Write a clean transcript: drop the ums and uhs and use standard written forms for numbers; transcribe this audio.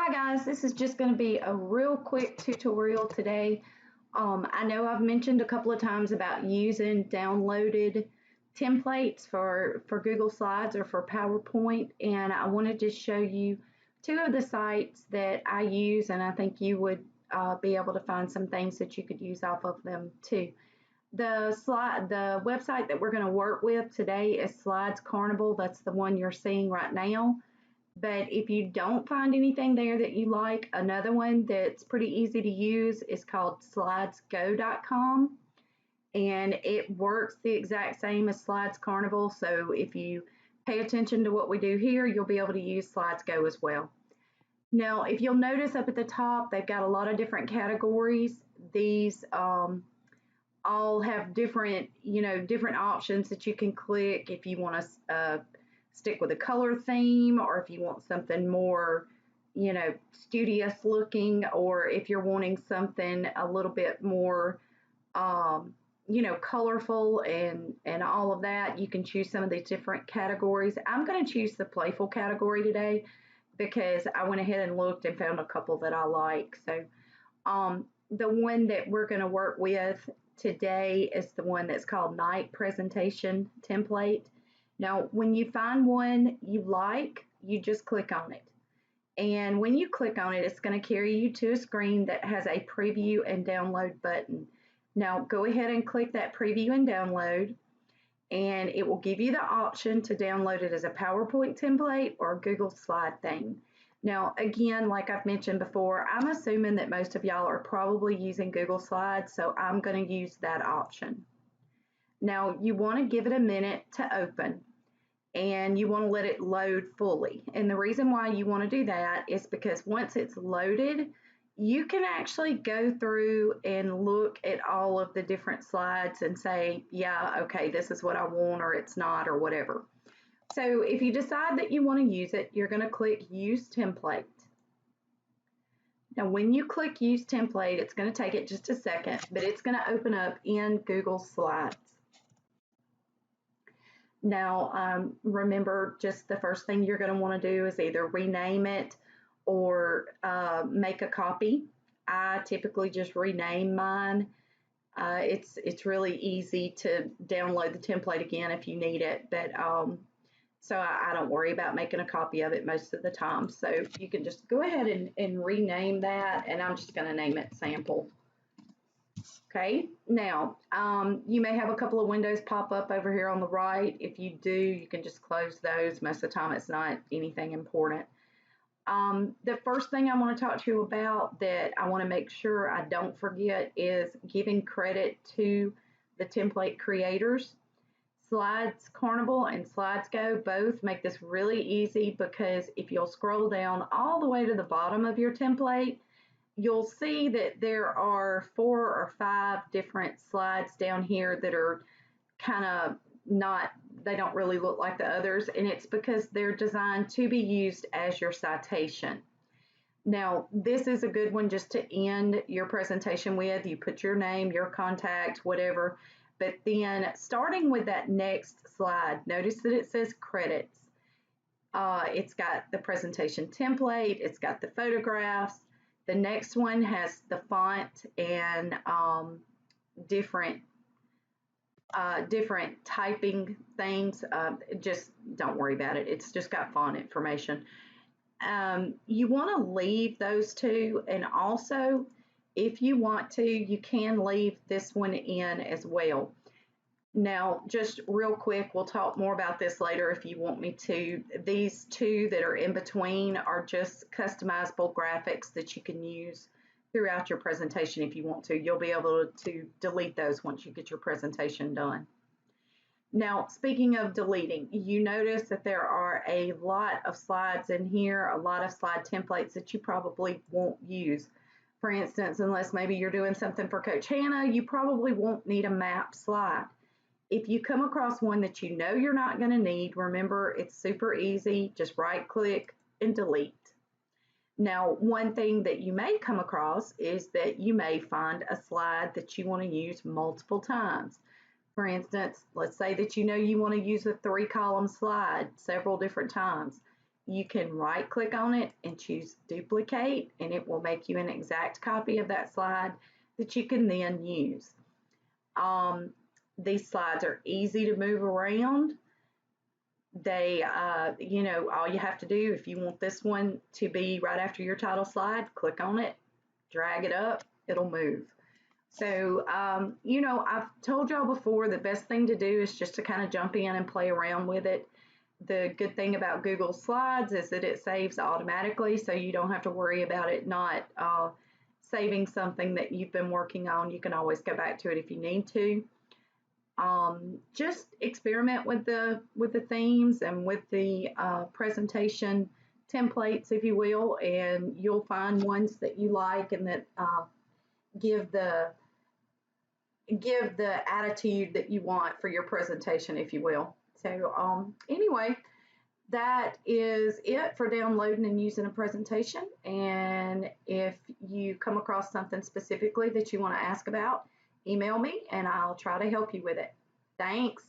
Hi guys, this is just going to be a real quick tutorial today. I know I've mentioned a couple of times about using downloaded templates for Google Slides or for PowerPoint, and I wanted to show you two of the sites that I use, and I think you would be able to find some things that you could use off of them too. The website that we're going to work with today is Slides Carnival. That's the one you're seeing right now. But if you don't find anything there that you like, another one that's pretty easy to use is called slidesgo.com, and it works the exact same as Slides Carnival. So if you pay attention to what we do here, you'll be able to use Slides Go as well. Now, if you'll notice up at the top, they've got a lot of different categories. These all have different, different options that you can click if you want to stick with a color theme, or if you want something more, studious looking, or if you're wanting something a little bit more, colorful and all of that. You can choose some of these different categories. I'm going to choose the playful category today because I went ahead and looked and found a couple that I like. So the one that we're going to work with today is the one that's called Night Presentation Template. Now, when you find one you like, you just click on it. And when you click on it, it's going to carry you to a screen that has a preview and download button. Now, go ahead and click that preview and download, and it will give you the option to download it as a PowerPoint template or a Google slide theme. Now, again, like I've mentioned before, I'm assuming that most of y'all are probably using Google Slides, so I'm going to use that option. Now, you want to give it a minute to open, and you want to let it load fully. And the reason why you want to do that is because once it's loaded, you can actually go through and look at all of the different slides and say, yeah, okay, this is what I want, or it's not, or whatever. So if you decide that you want to use it, you're going to click Use Template. Now, when you click Use Template, it's going to take it just a second, but it's going to open up in Google Slides. Now, remember, just the first thing you're going to want to do is either rename it or make a copy. I typically just rename mine. It's really easy to download the template again if you need it, but so I don't worry about making a copy of it most of the time. So you can just go ahead and rename that, and I'm just going to name it Sample. Okay, now you may have a couple of windows pop up over here on the right. If you do, you can just close those. Most of the time it's not anything important. The first thing I want to talk to you about that I want to make sure I don't forget is giving credit to the template creators. Slides Carnival and Slides Go both make this really easy, because if you'll scroll down all the way to the bottom of your template, you'll see that there are 4 or 5 different slides down here that are kind of they don't really look like the others, and it's because they're designed to be used as your citation. Now, this is a good one just to end your presentation with. You put your name, your contact, whatever, but then starting with that next slide, notice that it says credits. It's got the presentation template, it's got the photographs. The next one has the font and different typing things. Just don't worry about it. It's just got font information. You want to leave those two, and also if you want to, you can leave this one in as well. Now, just real quick, we'll talk more about this later if you want me to. These two that are in between are just customizable graphics that you can use throughout your presentation if you want to. You'll be able to delete those once you get your presentation done. Now, speaking of deleting, you notice that there are a lot of slides in here, a lot of slide templates that you probably won't use. For instance, unless maybe you're doing something for Coach Hannah, you probably won't need a map slide. If you come across one that you know you're not going to need, remember, it's super easy. Just right click and delete. Now, one thing that you may come across is that you may find a slide that you want to use multiple times. For instance, let's say that you know you want to use a 3-column slide several different times. you can right click on it and choose duplicate, and it will make you an exact copy of that slide that you can then use. These slides are easy to move around. They, all you have to do, if you want this one to be right after your title slide, click on it, drag it up, it'll move. So, I've told y'all before, the best thing to do is just to kind of jump in and play around with it. The good thing about Google Slides is that it saves automatically, so you don't have to worry about it not saving something that you've been working on. You can always go back to it if you need to. Just experiment with the themes and with the presentation templates, if you will, and you'll find ones that you like and that give the attitude that you want for your presentation, if you will. So anyway, that is it for downloading and using a presentation. And if you come across something specifically that you want to ask about, email me and I'll try to help you with it. Thanks.